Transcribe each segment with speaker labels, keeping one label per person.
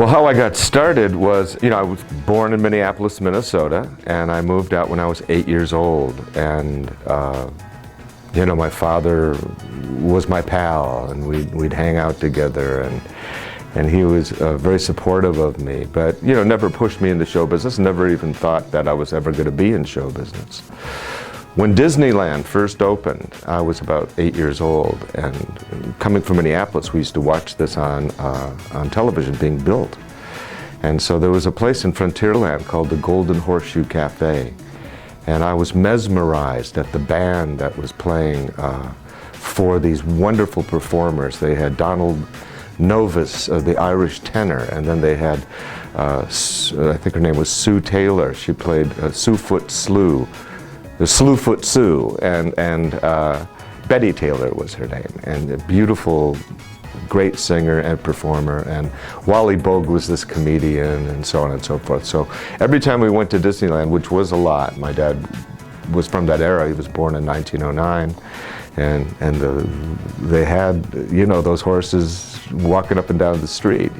Speaker 1: Well, how I got started was, I was born in Minneapolis, Minnesota, and I moved out when I was 8 years old. And, my father was my pal, and we'd hang out together, and he was very supportive of me, but, never pushed me into show business, never even thought that I was ever going to be in show business. When Disneyland first opened, I was about 8 years old, and coming from Minneapolis, we used to watch this on television being built. And so there was a place in Frontierland called the Golden Horseshoe Cafe, and I was mesmerized at the band that was playing for these wonderful performers. They had Donald Novis, the Irish tenor, and then they had, I think her name was Sue Taylor. She played Slewfoot Sue, and Betty Taylor was her name, and a beautiful, great singer and performer, and Wally Bogue was this comedian, and so on and so forth. So every time we went to Disneyland, which was a lot, my dad was from that era, he was born in 1909, and they had, those horses walking up and down the street,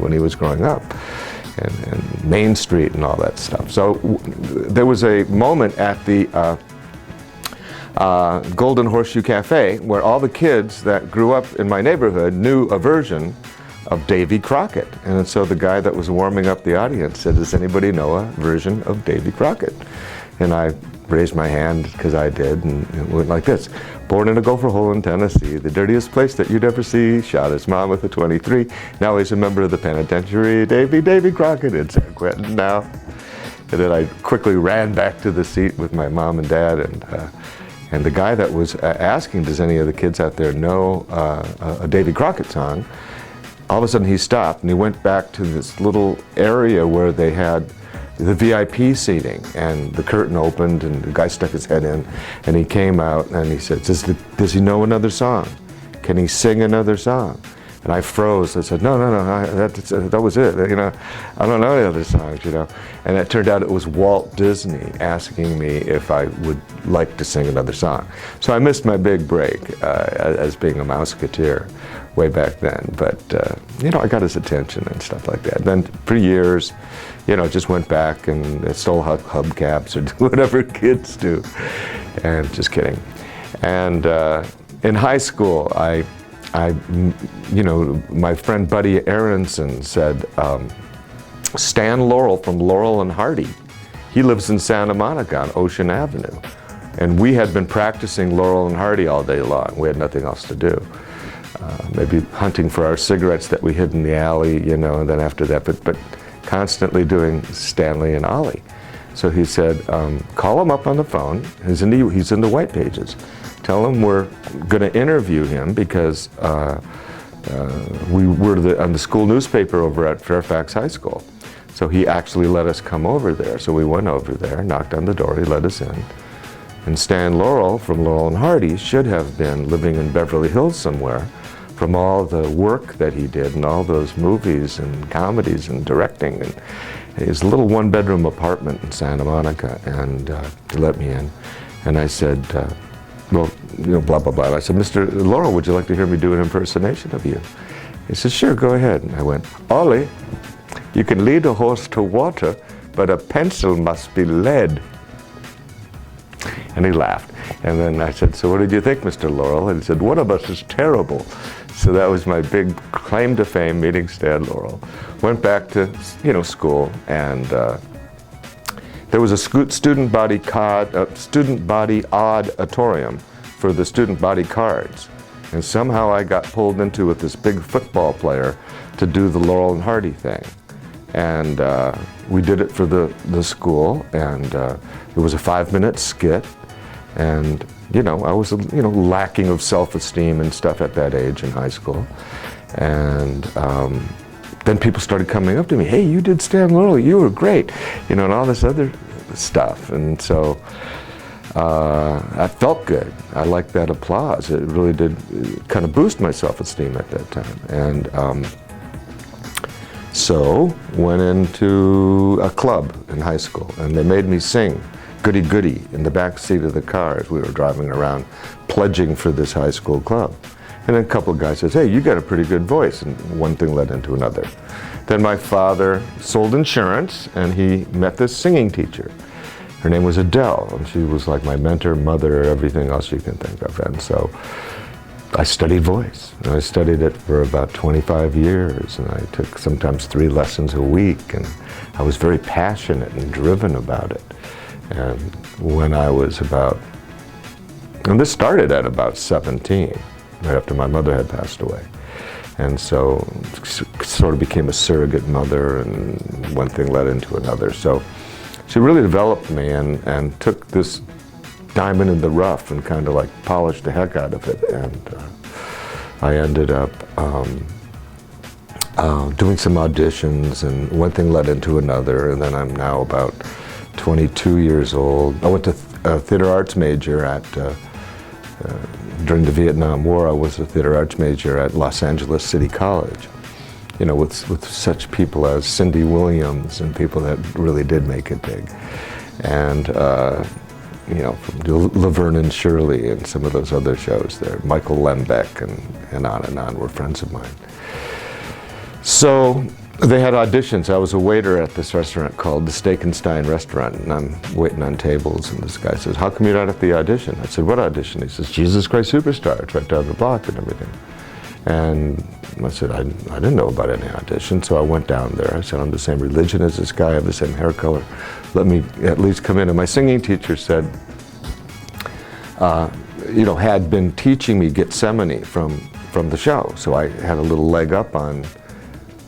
Speaker 1: when he was growing up. And Main Street and all that stuff. So there was a moment at the Golden Horseshoe Cafe where all the kids that grew up in my neighborhood knew a version of Davy Crockett. And so the guy that was warming up the audience said, "Does anybody know a version of Davy Crockett?" And I raised my hand because I did, and it went like this. "Born in a gopher hole in Tennessee, the dirtiest place that you'd ever see, shot his mom with a .23. Now he's a member of the penitentiary, Davy Crockett in San Quentin now." And then I quickly ran back to the seat with my mom and dad, and the guy that was asking, "Does any of the kids out there know a Davy Crockett song?" All of a sudden he stopped and he went back to this little area where they had the VIP seating, and the curtain opened and the guy stuck his head in, and he came out and he said, does he know another song? Can he sing another song? And I froze. I said, no, that was it. I don't know any other songs, And it turned out it was Walt Disney asking me if I would like to sing another song. So I missed my big break as being a Mouseketeer way back then. But, I got his attention and stuff like that. Then for years, just went back and stole hubcaps or do whatever kids do. And just kidding. And in high school, my friend Buddy Aronson said, Stan Laurel from Laurel and Hardy, he lives in Santa Monica on Ocean Avenue. And we had been practicing Laurel and Hardy all day long. We had nothing else to do. Maybe hunting for our cigarettes that we hid in the alley, and then after that, but constantly doing Stanley and Ollie. So he said, call him up on the phone. He's in the White Pages. Tell him we're going to interview him because we were on the school newspaper over at Fairfax High School. So he actually let us come over there. So we went over there, knocked on the door, he let us in. And Stan Laurel from Laurel and Hardy should have been living in Beverly Hills somewhere from all the work that he did and all those movies and comedies and directing. And his little one-bedroom apartment in Santa Monica, and he let me in. And I said, blah, blah, blah. I said, Mr. Laurel, would you like to hear me do an impersonation of you? He said, sure, go ahead. And I went, Ollie, you can lead a horse to water, but a pencil must be lead. And he laughed. And then I said, so what did you think, Mr. Laurel? And he said, one of us is terrible. So that was my big claim to fame, meeting Stan Laurel. Went back to, school, and there was a student body auditorium for the student body cards. And somehow I got pulled into with this big football player to do the Laurel and Hardy thing. And we did it for the school, and it was a 5-minute skit. And, I was, lacking of self-esteem and stuff at that age in high school. And then people started coming up to me, hey, you did Stan Laurel, you were great, and all this other stuff. And so I felt good. I liked that applause. It really did kind of boost my self-esteem at that time. And so went into a club in high school, and they made me sing Goody Goody in the back seat of the car as we were driving around pledging for this high school club. And then a couple of guys says, hey, you got a pretty good voice, and one thing led into another. Then my father sold insurance, and he met this singing teacher. Her name was Adele, and she was like my mentor, mother, everything else you can think of. And so I studied voice. And I studied it for about 25 years, and I took sometimes 3 lessons a week, and I was very passionate and driven about it. And when I was and this started at about 17, right after my mother had passed away. And so sort of became a surrogate mother, and one thing led into another. So she really developed me and took this diamond in the rough and kind of like polished the heck out of it. And I ended up doing some auditions, and one thing led into another, and then I'm now about 22 years old. I went to a theater arts major during the Vietnam War. I was a theater arts major at Los Angeles City College, you know, with such people as Cindy Williams and people that really did make it big. And, you know, from Laverne and Shirley and some of those other shows there, Michael Lembeck and on were friends of mine. So they had auditions. I was a waiter at this restaurant called the Steak and Stein Restaurant, and I'm waiting on tables, and this guy says, "How come you're not at the audition?" I said, "What audition?" He says, "Jesus Christ Superstar. It's right down the block and everything." And I said, I didn't know about any audition, so I went down there. I said, "I'm the same religion as this guy, I have the same hair color. Let me at least come in." And my singing teacher said, you know, had been teaching me Gethsemane from the show, so I had a little leg up on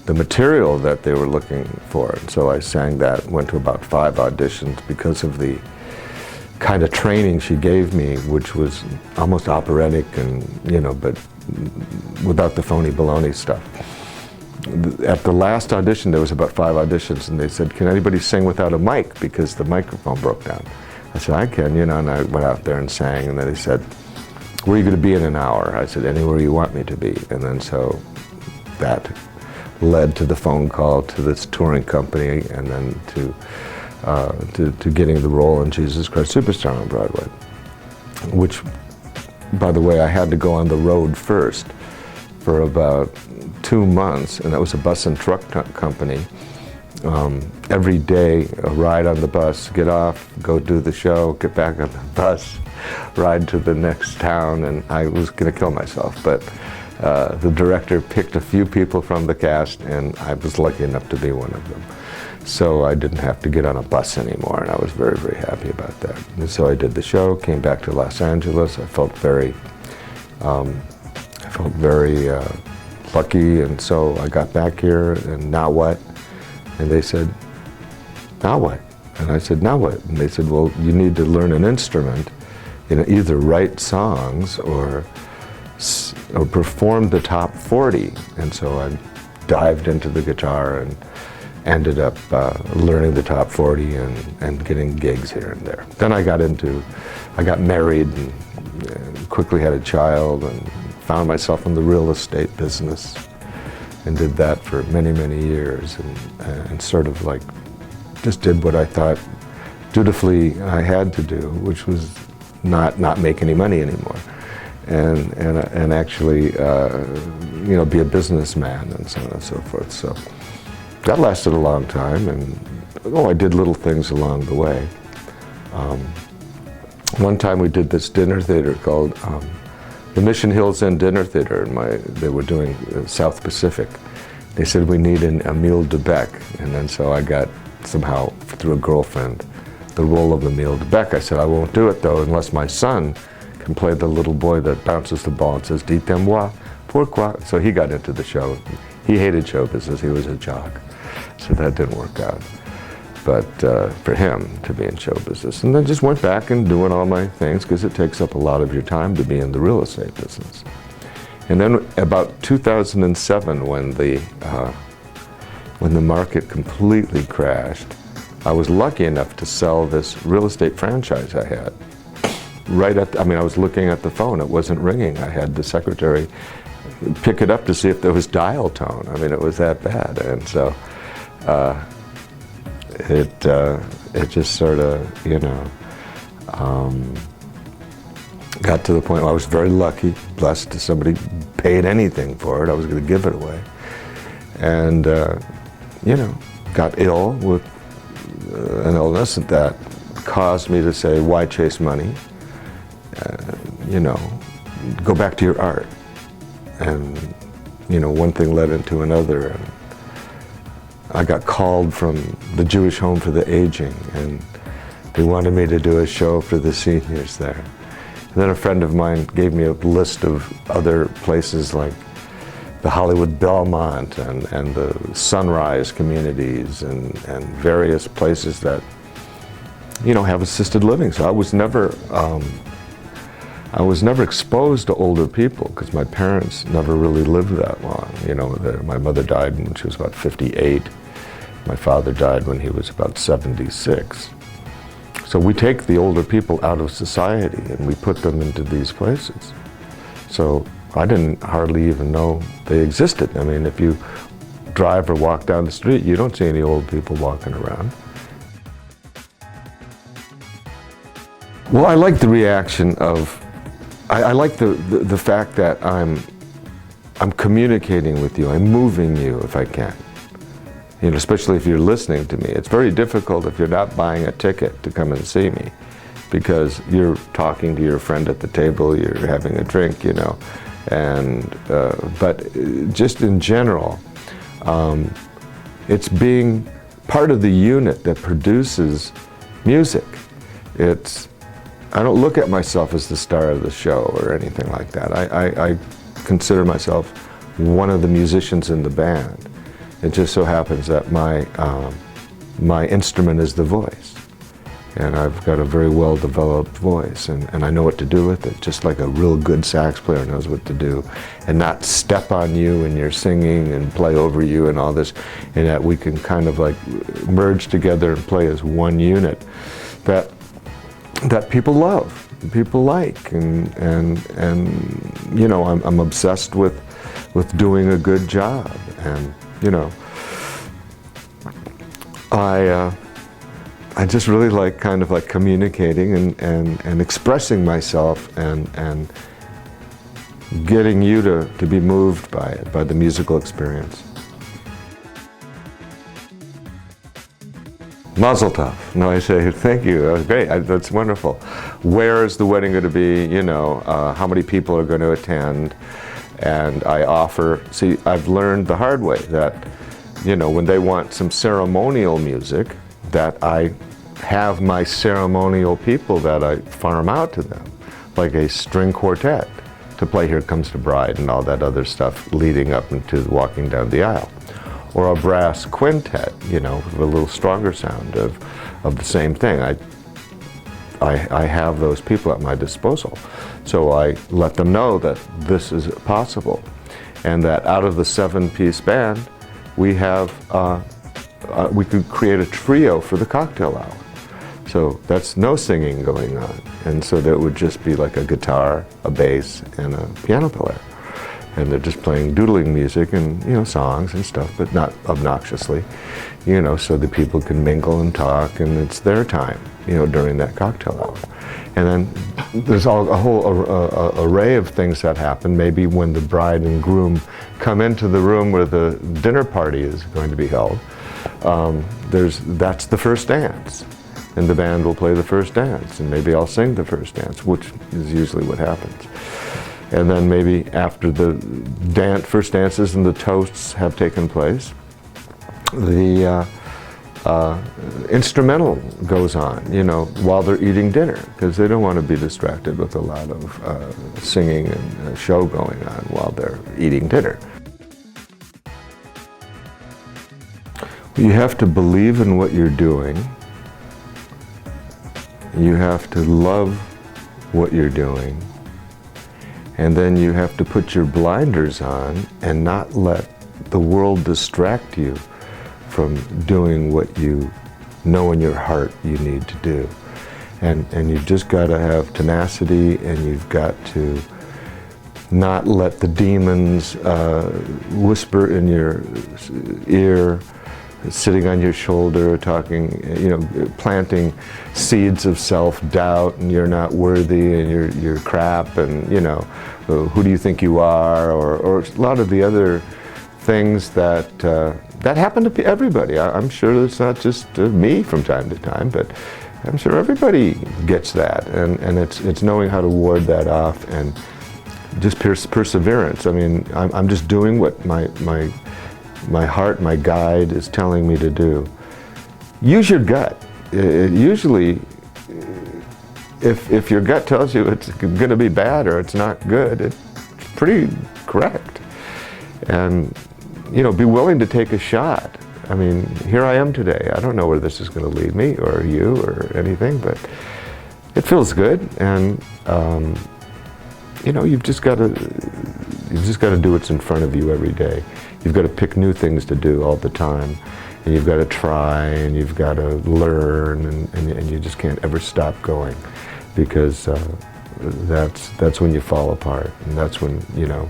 Speaker 1: the material that they were looking for. And so I sang that, went to about 5 auditions because of the kind of training she gave me, which was almost operatic and, you know, but without the phony baloney stuff. At the last audition, there was about 5 auditions, and they said, "Can anybody sing without a mic?" Because the microphone broke down. I said, "I can," you know, and I went out there and sang, and then they said, "Where are you going to be in an hour?" I said, "Anywhere you want me to be." And then so that led to the phone call to this touring company, and then to getting the role in Jesus Christ Superstar on Broadway, which, by the way, I had to go on the road first for about 2 months, and that was a bus and truck company. Every day, a ride on the bus, get off, go do the show, get back on the bus, ride to the next town, and I was going to kill myself, but the director picked a few people from the cast, and I was lucky enough to be one of them. So I didn't have to get on a bus anymore, and I was very, very happy about that. And so I did the show, came back to Los Angeles. I felt very lucky, and so I got back here, and now what? And they said, "Now what?" And I said, "Now what?" And they said, "Well, you need to learn an instrument, you know, either write songs or perform the top 40. And so I dived into the guitar and ended up learning the top 40 and getting gigs here and there. Then I got married and quickly had a child and found myself in the real estate business and did that for many, many years and sort of like just did what I thought dutifully I had to do, which was not make any money anymore. And actually, you know, be a businessman and so on and so forth. So that lasted a long time, and I did little things along the way. One time we did this dinner theater called the Mission Hills Inn Dinner Theater, and they were doing South Pacific. They said we need an Emile Debec, and then so I got somehow through a girlfriend the role of Emile Debec. I said, "I won't do it though unless my son can play the little boy that bounces the ball and says, dites-moi, pourquoi?" So he got into the show. He hated show business, he was a jock. So that didn't work out. But for him to be in show business. And then just went back and doing all my things, because it takes up a lot of your time to be in the real estate business. And then about 2007, when the market completely crashed, I was lucky enough to sell this real estate franchise I had. I was looking at the phone, it wasn't ringing. I had the secretary pick it up to see if there was dial tone. I mean, it was that bad. And so it just sort of, you know, got to the point where I was very lucky, blessed, somebody paid anything for it. I was going to give it away. And you know, got ill with an illness that caused me to say, why chase money? You know, go back to your art. And, you know, one thing led into another. And I got called from the Jewish Home for the Aging, and they wanted me to do a show for the seniors there. And then a friend of mine gave me a list of other places like the Hollywood Belmont and the Sunrise communities and various places that, you know, have assisted living. So I was never exposed to older people because my parents never really lived that long. You know, my mother died when she was about 58. My father died when he was about 76. So we take the older people out of society and we put them into these places. So I didn't hardly even know they existed. I mean, if you drive or walk down the street, you don't see any old people walking around. Well, I like the reaction of, I like the fact that I'm communicating with you, I'm moving you if I can. You know, especially if you're listening to me. It's very difficult if you're not buying a ticket to come and see me, because you're talking to your friend at the table, you're having a drink, you know. And but just in general, it's being part of the unit that produces music. I don't look at myself as the star of the show or anything like that. I consider myself one of the musicians in the band. It just so happens that my instrument is the voice. And I've got a very well-developed voice, and I know what to do with it, just like a real good sax player knows what to do, and not step on you and you're singing and play over you and all this, and that we can kind of like merge together and play as one unit that people love, people like, and you know, I'm obsessed with doing a good job, and you know, I just really like kind of like communicating and expressing myself and getting you to be moved by it, by the musical experience. Mazel tov. No, I say thank you. That was great. That's wonderful. Where is the wedding going to be? You know, how many people are going to attend? And I offer. See, I've learned the hard way that, you know, when they want some ceremonial music, that I have my ceremonial people that I farm out to them, like a string quartet to play Here Comes the Bride and all that other stuff leading up into walking down the aisle. Or a brass quintet, you know, with a little stronger sound of the same thing. I have those people at my disposal. So I let them know that this is possible, and that out of the 7-piece band, we have, we could create a trio for the cocktail hour. So that's no singing going on. And so there would just be like a guitar, a bass, and a piano player. And they're just playing doodling music and, you know, songs and stuff, but not obnoxiously, you know, so that people can mingle and talk, and it's their time, you know, during that cocktail hour. And then there's a whole array of things that happen. Maybe when the bride and groom come into the room where the dinner party is going to be held, that's the first dance. And the band will play the first dance, and maybe I'll sing the first dance, which is usually what happens. And then maybe after the first dances and the toasts have taken place, the instrumental goes on, you know, while they're eating dinner, because they don't want to be distracted with a lot of singing and a show going on while they're eating dinner. You have to believe in what you're doing. You have to love what you're doing. And then you have to put your blinders on and not let the world distract you from doing what you know in your heart you need to do. And you've just got to have tenacity, and you've got to not let the demons whisper in your ear, sitting on your shoulder, talking, you know, planting seeds of self-doubt, and you're not worthy, and you're crap, and, you know, who do you think you are, or a lot of the other things that that happened to everybody. I'm sure it's not just me from time to time, but I'm sure everybody gets that, and it's knowing how to ward that off and just perseverance. I mean, I'm just doing what my heart, my guide is telling me to do. Use your gut. Usually, if your gut tells you it's going to be bad or it's not good, it's pretty correct. And, you know, be willing to take a shot. I mean, here I am today. I don't know where this is going to lead me, or you, or anything, but it feels good. And you know, you've just got to do what's in front of you every day. You've got to pick new things to do all the time, and you've got to try, and you've got to learn, and you just can't ever stop going, because that's when you fall apart, and that's when, you know,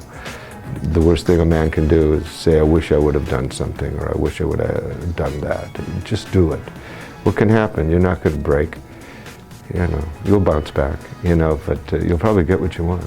Speaker 1: the worst thing a man can do is say, I wish I would have done something, or I wish I would have done that. Just do it. What can happen? You're not going to break. You know, you'll bounce back, you know, but you'll probably get what you want.